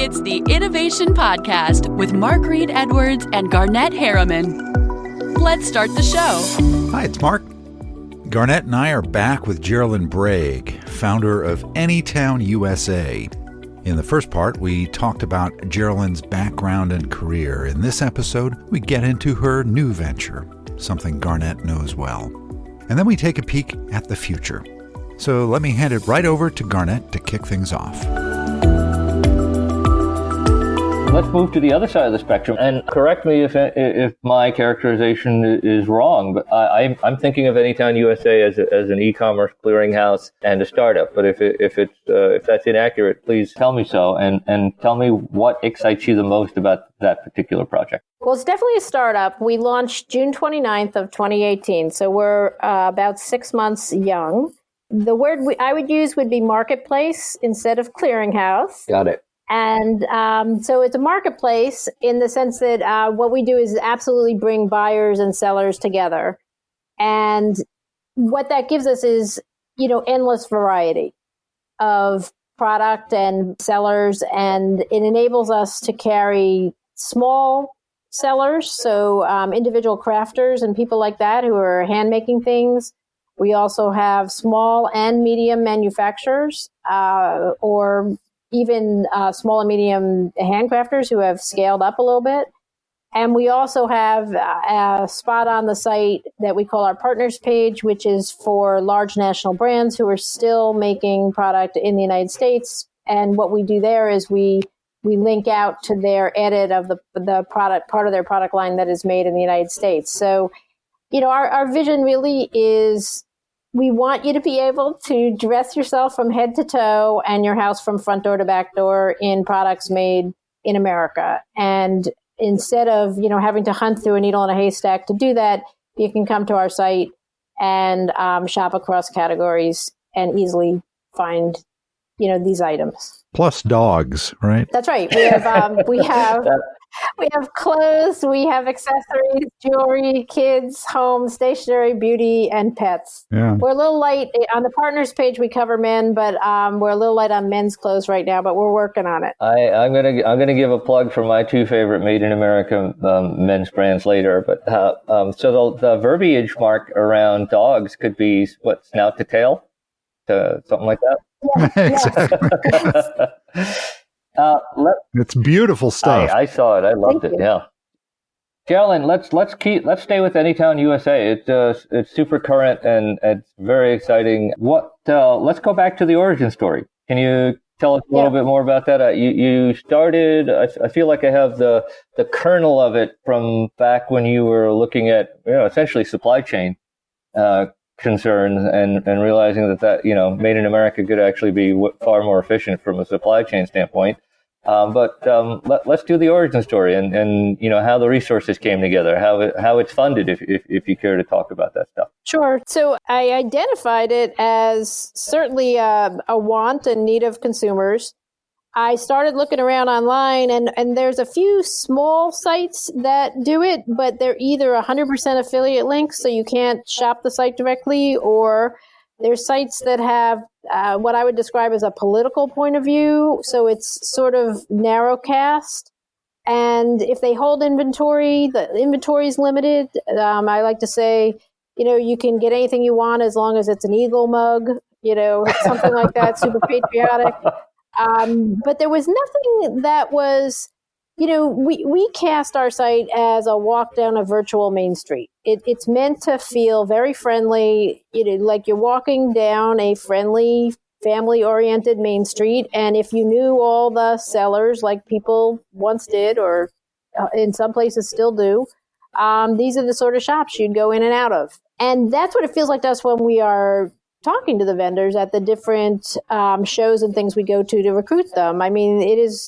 It's the Innovation Podcast with Mark Reed Edwards and Garnett Harriman. Let's start the show. Hi, it's Mark. Garnett and I are back with Geraldine Bragg, founder of AnytownUSA. In the first part, we talked about Geraldine's background and career. In this episode, we get into her new venture, something Garnett knows well. And then we take a peek at the future. So let me hand it right over to Garnett to kick things off. Let's move to the other side of the spectrum, and correct me if my characterization is wrong, but I'm thinking of AnytownUSA as an e-commerce clearinghouse and a startup. But if that's inaccurate, please tell me so, and tell me what excites you the most about that particular project. Well, it's definitely a startup. We launched June 29th of 2018, so we're about 6 months young. The word I would use would be marketplace instead of clearinghouse. Got it. And so it's a marketplace in the sense that what we do is absolutely bring buyers and sellers together. And what that gives us is, endless variety of product and sellers. And it enables us to carry small sellers, so individual crafters and people like that who are hand making things. We also have small and medium manufacturers or even small and medium handcrafters who have scaled up a little bit. And we also have a spot on the site that we call our partners page, which is for large national brands who are still making product in the United States. And what we do there is we link out to their edit of the product, part of their product line that is made in the United States. So, our vision really is we want you to be able to dress yourself from head to toe and your house from front door to back door in products made in America. And instead of, having to hunt through a needle in a haystack to do that, you can come to our site and shop across categories and easily find, these items. Plus dogs, right? That's right. We have clothes, we have accessories, jewelry, kids, home, stationery, beauty, and pets. Yeah. We're a little light on the partners page. We cover men, but we're a little light on men's clothes right now. But we're working on it. I'm gonna give a plug for my two favorite Made in America men's brands later. But so the verbiage mark around dogs could be what, snout to tail, something like that. Exactly. It's beautiful stuff. I saw it. I loved it. Yeah. Geraldine, let's stay with AnytownUSA. It's super current and it's very exciting. Let's go back to the origin story. Can you tell us a little bit more about that? You started. I feel like I have the kernel of it from back when you were looking at essentially supply chain concerns and realizing that made in America could actually be far more efficient from a supply chain standpoint. But let's do the origin story and how the resources came together, how it's funded, if you care to talk about that stuff. Sure. So I identified it as certainly a want and need of consumers. I started looking around online and there's a few small sites that do it, but they're either 100% affiliate links, so you can't shop the site directly, or there's sites that have what I would describe as a political point of view. So it's sort of narrowcast. And if they hold inventory, the inventory is limited. I like to say, you can get anything you want as long as it's an Eagle mug, something like that, super patriotic. But there was nothing that was, we cast our site as a walk down a virtual main street. It's meant to feel very friendly, like you're walking down a friendly, family-oriented main street. And if you knew all the sellers, like people once did, or in some places still do, these are the sort of shops you'd go in and out of. And that's what it feels like to us when we are talking to the vendors at the different shows and things we go to recruit them. I mean,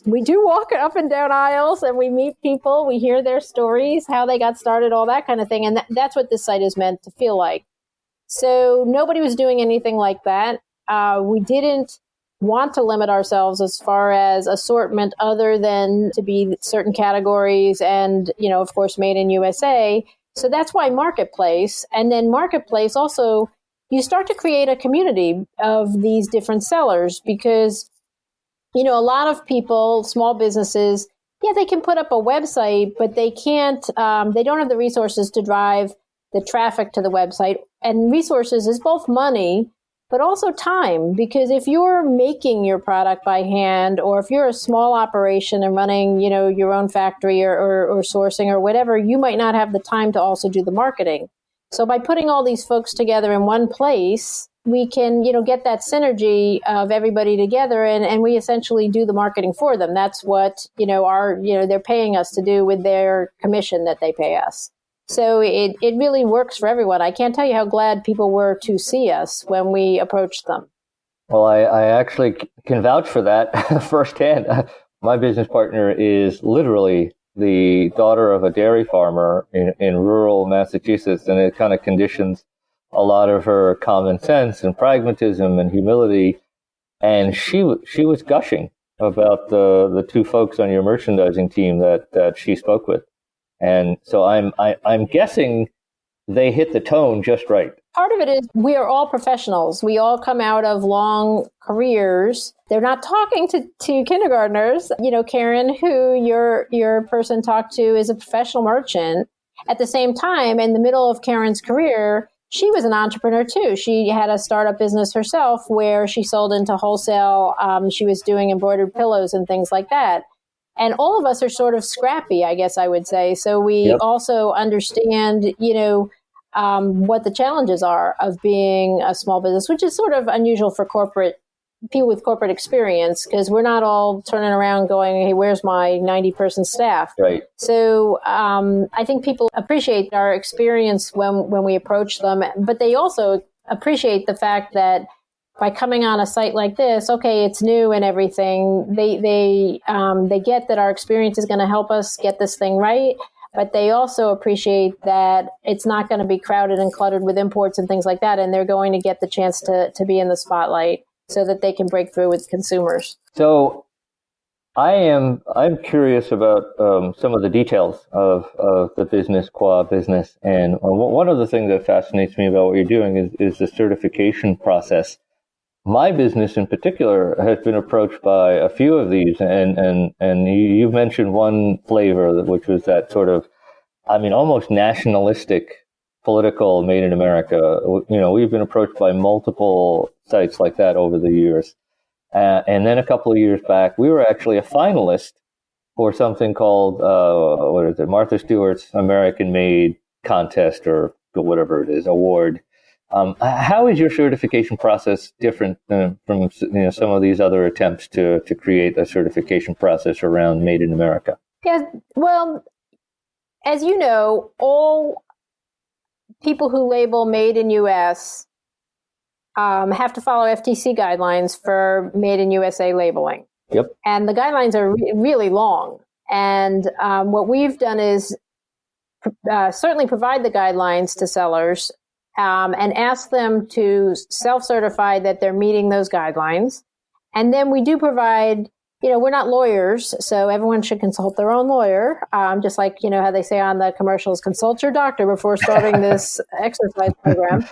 we do walk up and down aisles and we meet people, we hear their stories, how they got started, all that kind of thing. And that's what this site is meant to feel like. So nobody was doing anything like that. We didn't want to limit ourselves as far as assortment other than to be certain categories and, of course, made in USA. So that's why Marketplace. And then Marketplace also, you start to create a community of these different sellers because a lot of people, small businesses, yeah, they can put up a website, but they can't, they don't have the resources to drive the traffic to the website. And resources is both money, but also time. Because if you're making your product by hand, or if you're a small operation and running, your own factory or sourcing or whatever, you might not have the time to also do the marketing. So by putting all these folks together in one place, we can, get that synergy of everybody together, and we essentially do the marketing for them. That's what, they're paying us to do with their commission that they pay us. So it really works for everyone. I can't tell you how glad people were to see us when we approached them. Well, I actually can vouch for that firsthand. My business partner is literally the daughter of a dairy farmer in rural Massachusetts, and it kind of conditions a lot of her common sense and pragmatism and humility. And she was gushing about the two folks on your merchandising team that she spoke with. And so I'm guessing they hit the tone just right. Part of it is we are all professionals. We all come out of long careers. They're not talking to kindergartners. Karen, who your person talked to, is a professional merchant. At the same time, in the middle of Karen's career, she was an entrepreneur too. She had a startup business herself where she sold into wholesale. She was doing embroidered pillows and things like that. And all of us are sort of scrappy, I guess I would say. So we also understand, what the challenges are of being a small business, which is sort of unusual for people with corporate experience, because we're not all turning around going, hey, where's my 90-person staff? Right. So I think people appreciate our experience when we approach them, but they also appreciate the fact that by coming on a site like this, okay, it's new and everything, they get that our experience is going to help us get this thing right. But they also appreciate that it's not going to be crowded and cluttered with imports and things like that. And they're going to get the chance to be in the spotlight so that they can break through with consumers. So I'm curious about some of the details of the business, qua business. And one of the things that fascinates me about what you're doing is the certification process. My business in particular has been approached by a few of these, and you mentioned one flavor, which was that sort of, almost nationalistic, political made in America. We've been approached by multiple sites like that over the years. And then a couple of years back, we were actually a finalist for something called, Martha Stewart's American Made Contest, or whatever it is, award. How is your certification process different from some of these other attempts to create a certification process around Made in America? Yeah, well, as you know, all people who label Made in U.S. Have to follow FTC guidelines for Made in USA labeling. Yep. And the guidelines are really long. And what we've done is certainly provide the guidelines to sellers, and ask them to self-certify that they're meeting those guidelines. And then we do provide, we're not lawyers, so everyone should consult their own lawyer, just like, how they say on the commercials, consult your doctor before starting this exercise program.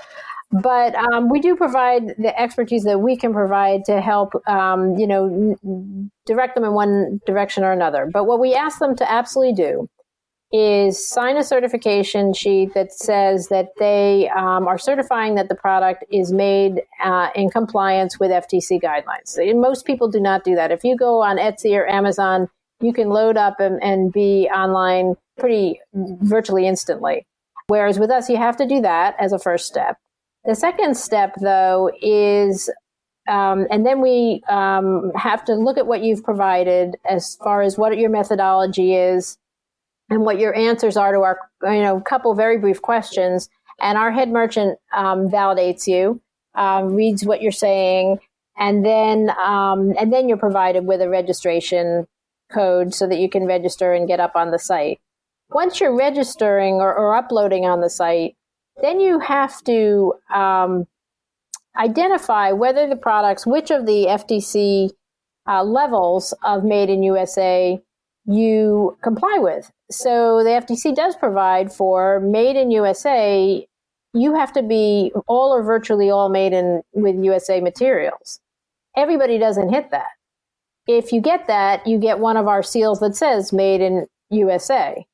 But we do provide the expertise that we can provide to help, direct them in one direction or another. But what we ask them to absolutely do is sign a certification sheet that says that they are certifying that the product is made in compliance with FTC guidelines. And most people do not do that. If you go on Etsy or Amazon, you can load up and be online virtually instantly. Whereas with us, you have to do that as a first step. The second step, though, is, and then we have to look at what you've provided as far as what your methodology is, and what your answers are to our, couple very brief questions. And our head merchant validates you, reads what you're saying, and then you're provided with a registration code so that you can register and get up on the site. Once you're registering or uploading on the site, then you have to identify whether the products, which of the FTC levels of Made in USA you comply with. So the FTC does provide for Made in USA, you have to be all or virtually all made with USA materials. Everybody doesn't hit that. if you get that, you get one of our seals that says Made in USA.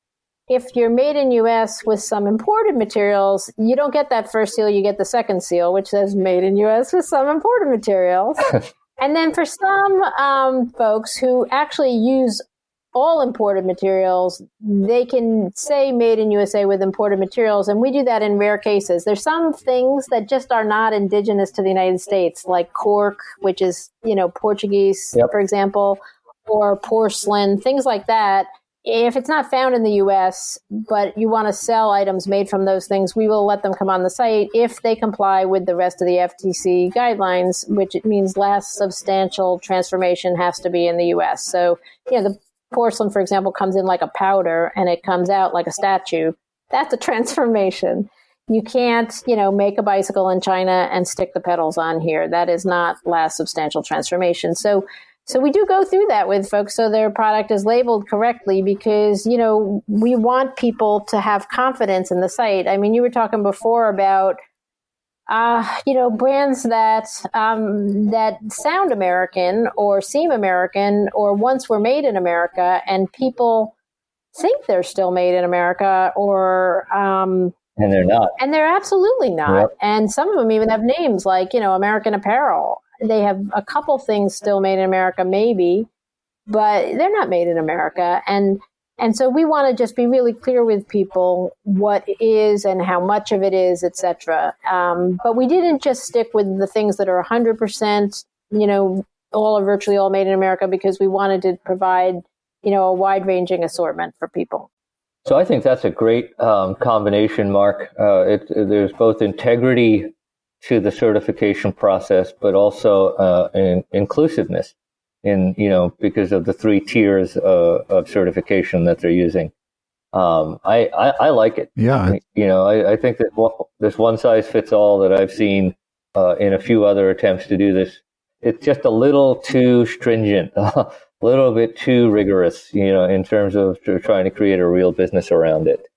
If you're made in US with some imported materials, you don't get that first seal, you get the second seal, which says Made in US with some imported materials. And then for some folks who actually use all imported materials, they can say Made in USA with imported materials, and we do that in rare cases. There's some things that just are not indigenous to the United States, like cork, which is, Portuguese, for example, or porcelain, things like that. If it's not found in the U.S., but you want to sell items made from those things, we will let them come on the site if they comply with the rest of the FTC guidelines, which it means last substantial transformation has to be in the U.S. So, the porcelain, for example, comes in like a powder and it comes out like a statue. That's a transformation. You can't, make a bicycle in China and stick the pedals on here. That is not last substantial transformation. So we do go through that with folks so their product is labeled correctly because, we want people to have confidence in the site. I mean, you were talking before about, brands that sound American or seem American or once were made in America and people think they're still made in America or... and they're not. And they're absolutely not. Yep. And some of them even have names like, American Apparel. They have a couple things still made in America, maybe, but they're not made in America. And so we want to just be really clear with people what it is and how much of it is, et cetera. But we didn't just stick with the things that are 100%, all or virtually all made in America because we wanted to provide, a wide-ranging assortment for people. So I think that's a great combination, Mark. There's both integrity to the certification process, but also inclusiveness because of the 3 tiers of certification that they're using. I like it. Yeah. I think that this one size fits all that I've seen in a few other attempts to do this, it's just a little too stringent, a little bit too rigorous, in terms of trying to create a real business around it.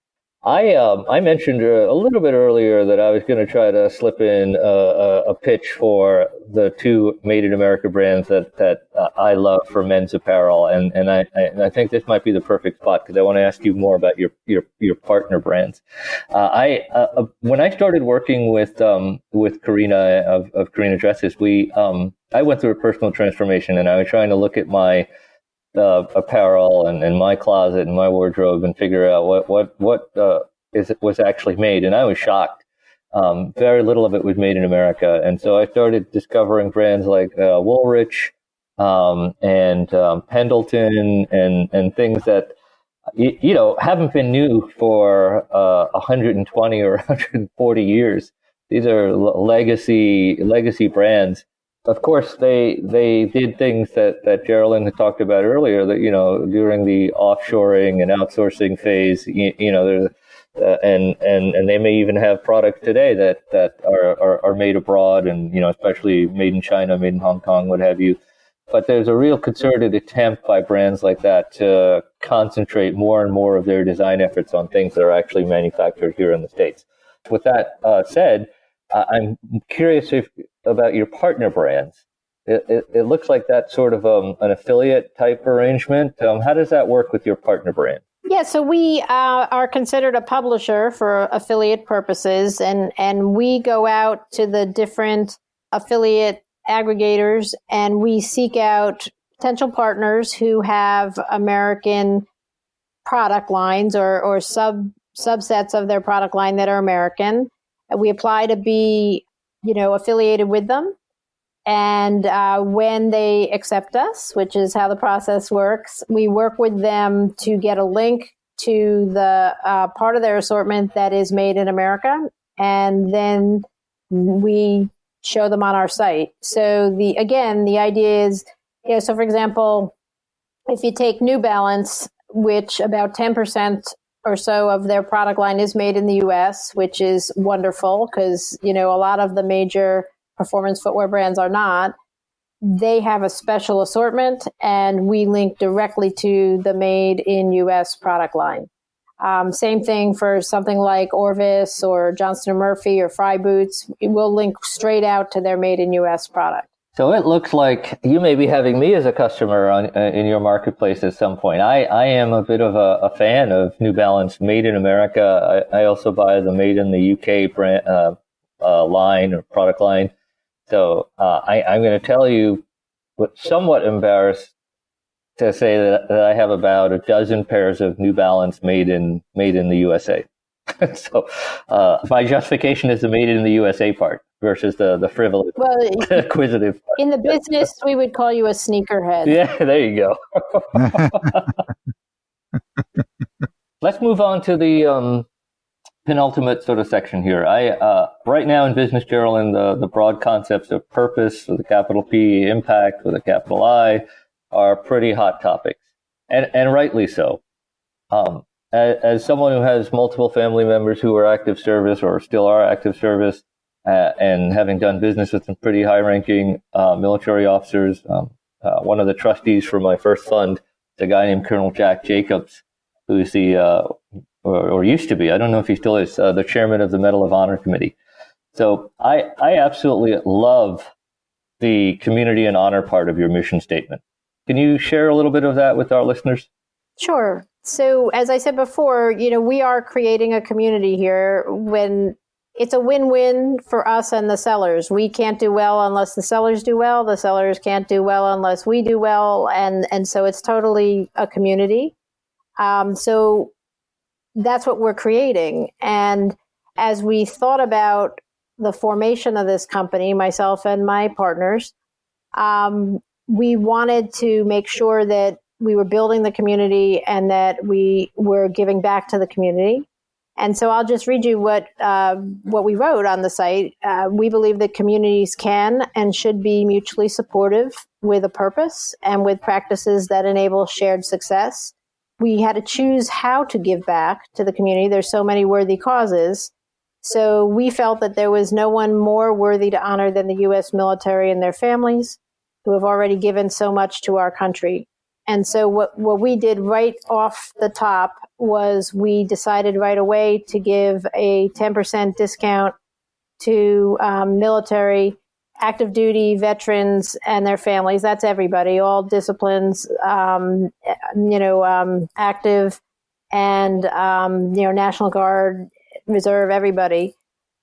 I mentioned a little bit earlier that I was going to try to slip in a pitch for the 2 Made in America brands that I love for men's apparel, and I think this might be the perfect spot because I want to ask you more about your partner brands. When I started working with Karina of Karina Dresses, I went through a personal transformation, and I was trying to look at my apparel and my closet and my wardrobe and figure out what was actually made. And I was shocked. Very little of it was made in America. And so I started discovering brands like Woolrich and Pendleton and things that, haven't been new for 120 or 140 years. These are legacy brands. Of course, they did things that Geraldine had talked about earlier. That during the offshoring and outsourcing phase, there's and they may even have products today that are made abroad, and especially made in China, made in Hong Kong, what have you. But there's a real concerted attempt by brands like that to concentrate more and more of their design efforts on things that are actually manufactured here in the States. With that said, I'm curious about your partner brands. It looks like that's sort of an affiliate type arrangement. How does that work with your partner brand? Yeah, so we are considered a publisher for affiliate purposes, and we go out to the different affiliate aggregators and we seek out potential partners who have American product lines or subsets of their product line that are American. We apply to be, affiliated with them. And when they accept us, which is how the process works, we work with them to get a link to the part of their assortment that is made in America. And then we show them on our site. So the idea is, so for example, if you take New Balance, which about 10% or so of their product line is made in the U.S., which is wonderful because, a lot of the major performance footwear brands are not. They have a special assortment, and we link directly to the made in U.S. product line. Same thing for something like Orvis or Johnston & Murphy or Frye Boots. We'll link straight out to their made in U.S. product. So it looks like you may be having me as a customer in your marketplace at some point. I am a bit of a fan of New Balance Made in America. I also buy the Made in the UK brand, line or product line. So I'm going to tell you, somewhat embarrassed to say that I have about a dozen pairs of New Balance made in the USA. So my justification is the made in the USA part versus the frivolous, acquisitive part. In the business, we would call you a sneakerhead. Yeah, there you go. Let's move on to the penultimate sort of section here. Right now in business, Geraldine, the broad concepts of purpose with a capital P, impact with a capital I, are pretty hot topics, and rightly so. As someone who has multiple family members who are active service or still are active service, and having done business with some pretty high-ranking military officers, one of the trustees for my first fund is a guy named Colonel Jack Jacobs, who's or used to be, I don't know if he still is, the chairman of the Medal of Honor Committee. So I absolutely love the community and honor part of your mission statement. Can you share a little bit of that with our listeners? Sure. So as I said before, we are creating a community here when it's a win-win for us and the sellers. We can't do well unless the sellers do well. The sellers can't do well unless we do well. And so it's totally a community. So that's what we're creating. And as we thought about the formation of this company, myself and my partners, we wanted to make sure that we were building the community and that we were giving back to the community. And so I'll just read you what we wrote on the site. We believe that communities can and should be mutually supportive with a purpose and with practices that enable shared success. We had to choose how to give back to the community. There's so many worthy causes. So we felt that there was no one more worthy to honor than the U.S. military and their families, who have already given so much to our country. And so what we did right off the top was we decided right away to give a 10% discount to military, active duty veterans and their families. That's everybody, all disciplines, active and, National Guard, Reserve, everybody.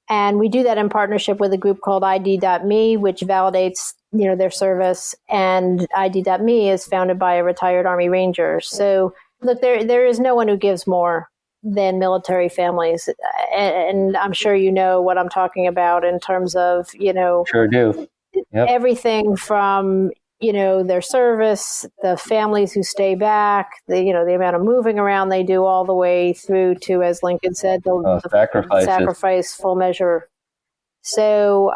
And we do that in partnership with a group called ID.me, which validates, their service. And ID.me is founded by a retired Army Ranger. So look, there is no one who gives more than military families. And I'm sure you know what I'm talking about in terms of, Sure do. Yep. Everything from, their service, the families who stay back, the amount of moving around they do all the way through to, as Lincoln said, the sacrifice, full measure. So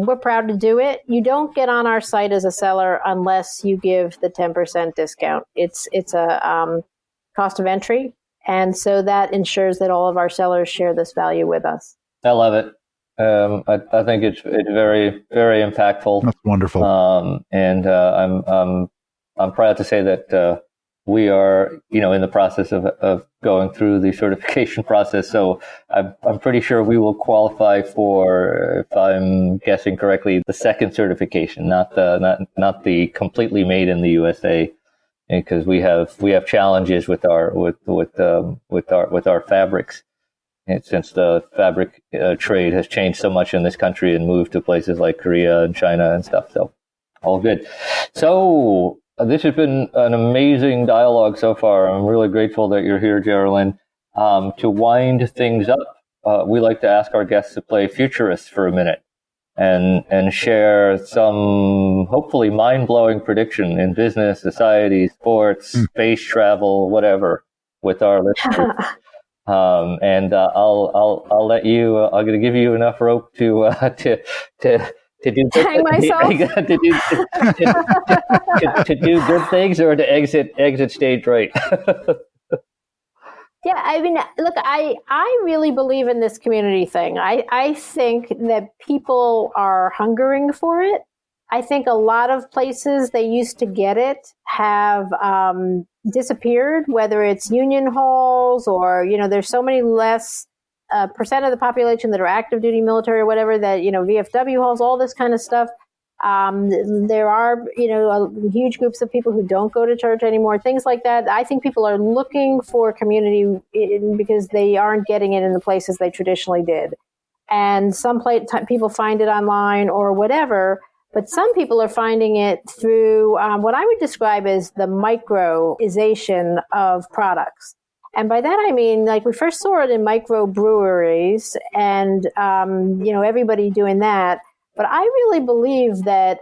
we're proud to do it. You don't get on our site as a seller unless you give the 10% discount. It's a cost of entry. And so that ensures that all of our sellers share this value with us. I love it. I think it's very, very impactful. That's wonderful. And I'm proud to say that we are, in the process of going through the certification process. So I'm pretty sure we will qualify for, if I'm guessing correctly, the second certification, not the completely made in the USA, because we have challenges with our fabrics. And since the fabric trade has changed so much in this country and moved to places like Korea and China and stuff. So all good. So this has been an amazing dialogue so far. I'm really grateful that you're here, Geraldine. To wind things up, we like to ask our guests to play futurists for a minute and share some hopefully mind-blowing prediction in business, society, sports, space travel, whatever, with our listeners. And I'll let you. I'm going to give you enough rope to do hang myself to do good things or to exit stage right. Yeah, I mean, look, I really believe in this community thing. I think that people are hungering for it. I think a lot of places they used to get it have disappeared, whether it's union halls or, there's so many less percent of the population that are active duty military or whatever that, VFW halls, all this kind of stuff. There are, huge groups of people who don't go to church anymore, things like that. I think people are looking for community because they aren't getting it in the places they traditionally did. And some people find it online or whatever, but some people are finding it through what I would describe as the microization of products. And by that, I mean, like we first saw it in microbreweries and, everybody doing that. But I really believe that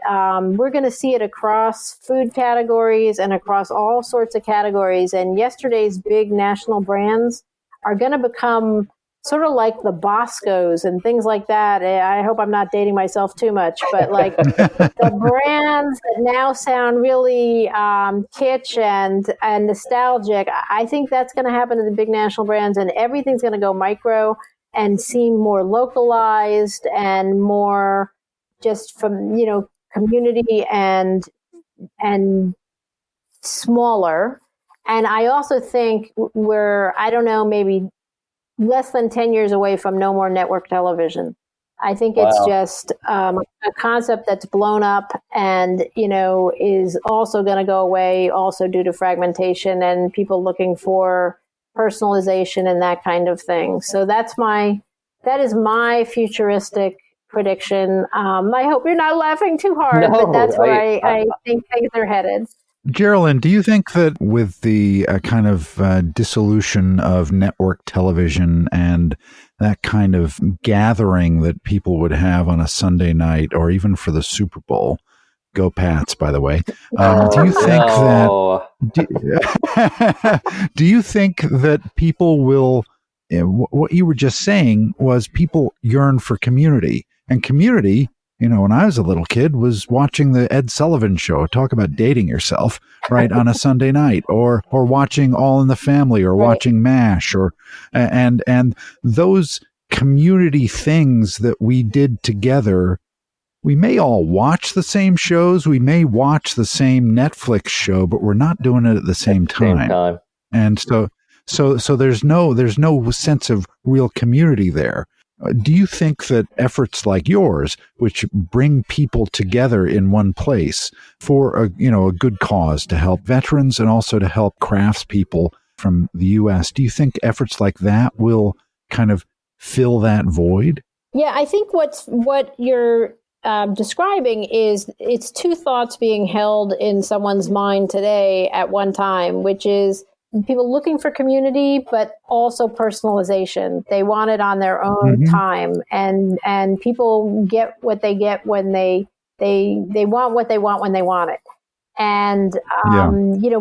we're going to see it across food categories and across all sorts of categories. And yesterday's big national brands are going to become sort of like the Boscos and things like that. I hope I'm not dating myself too much, but like the brands that now sound really kitsch and nostalgic, I think that's going to happen to the big national brands, and everything's going to go micro and seem more localized and more just from, community and smaller. And I also think we're, I don't know, maybe less than 10 years away from no more network television. I think it's just a concept that's blown up and, is also going to go away also due to fragmentation and people looking for personalization and that kind of thing. So that is my futuristic prediction. I hope you're not laughing too hard, but that's where I think things are headed. Geraldine, do you think that with the kind of dissolution of network television and that kind of gathering that people would have on a Sunday night or even for the Super Bowl, go Pats, by the way, do you think that people will, what you were just saying was people yearn for community, and community, when I was a little kid, was watching the Ed Sullivan Show, talk about dating yourself, right, on a Sunday night, or watching All in the Family, or watching MASH, and those community things that we did together. We may all watch the same shows, we may watch the same Netflix show, but we're not doing it at the same time. And so there's no sense of real community there. Do you think that efforts like yours, which bring people together in one place for a good cause to help veterans and also to help craftspeople from the U.S., do you think efforts like that will kind of fill that void? Yeah, I think what you're describing is it's two thoughts being held in someone's mind today at one time, which is people looking for community, but also personalization. They want it on their own time, and people get what they get when they want what they want when they want it. And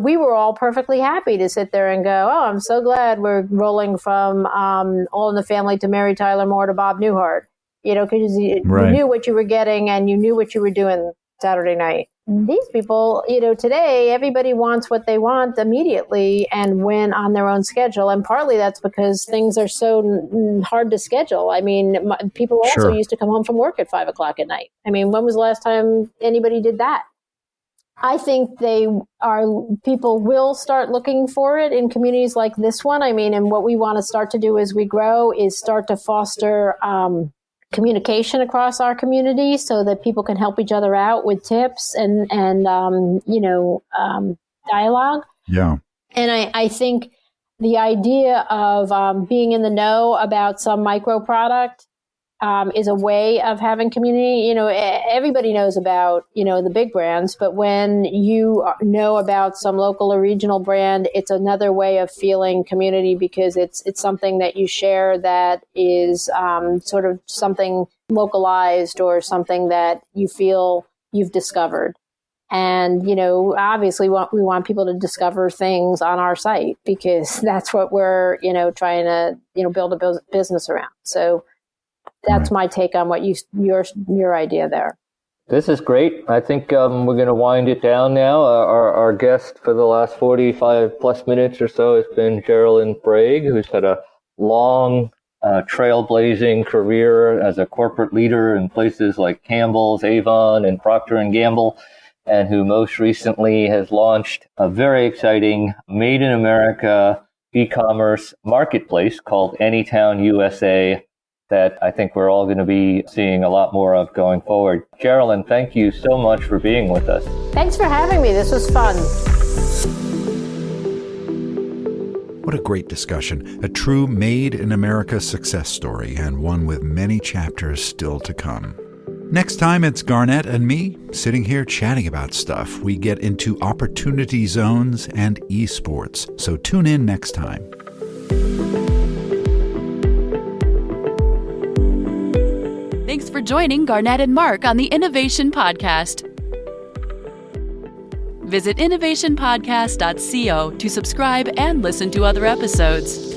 we were all perfectly happy to sit there and go, "Oh, I'm so glad we're rolling from All in the Family to Mary Tyler Moore to Bob Newhart." Because you knew what you were getting and you knew what you were doing Saturday night. These people, today, everybody wants what they want immediately and when on their own schedule. And partly that's because things are so hard to schedule. I mean, people also used to come home from work at 5:00 at night. I mean, when was the last time anybody did that? I think people will start looking for it in communities like this one. I mean, and what we want to start to do as we grow is start to foster communication across our community so that people can help each other out with tips and dialogue. Yeah. And I think the idea of being in the know about some micro product is a way of having community. Everybody knows about, the big brands, but when you know about some local or regional brand, it's another way of feeling community because it's something that you share that is sort of something localized or something that you feel you've discovered. And, obviously we want people to discover things on our site because that's what we're, trying to, build a business around. So that's my take on what your idea there. This is great. I think we're going to wind it down now. Our guest for the last 45 plus minutes or so has been Geraldine Bragg, who's had a long, trailblazing career as a corporate leader in places like Campbell's, Avon, and Procter & Gamble, and who most recently has launched a very exciting Made in America e-commerce marketplace called AnytownUSA.com. that I think we're all going to be seeing a lot more of going forward. Geraldine, thank you so much for being with us. Thanks for having me. This was fun. What a great discussion. A true Made in America success story, and one with many chapters still to come. Next time, it's Garnett and me sitting here chatting about stuff. We get into opportunity zones and esports. So tune in next time. Thanks for joining Garnett and Mark on the Innovation Podcast. Visit innovationpodcast.co to subscribe and listen to other episodes.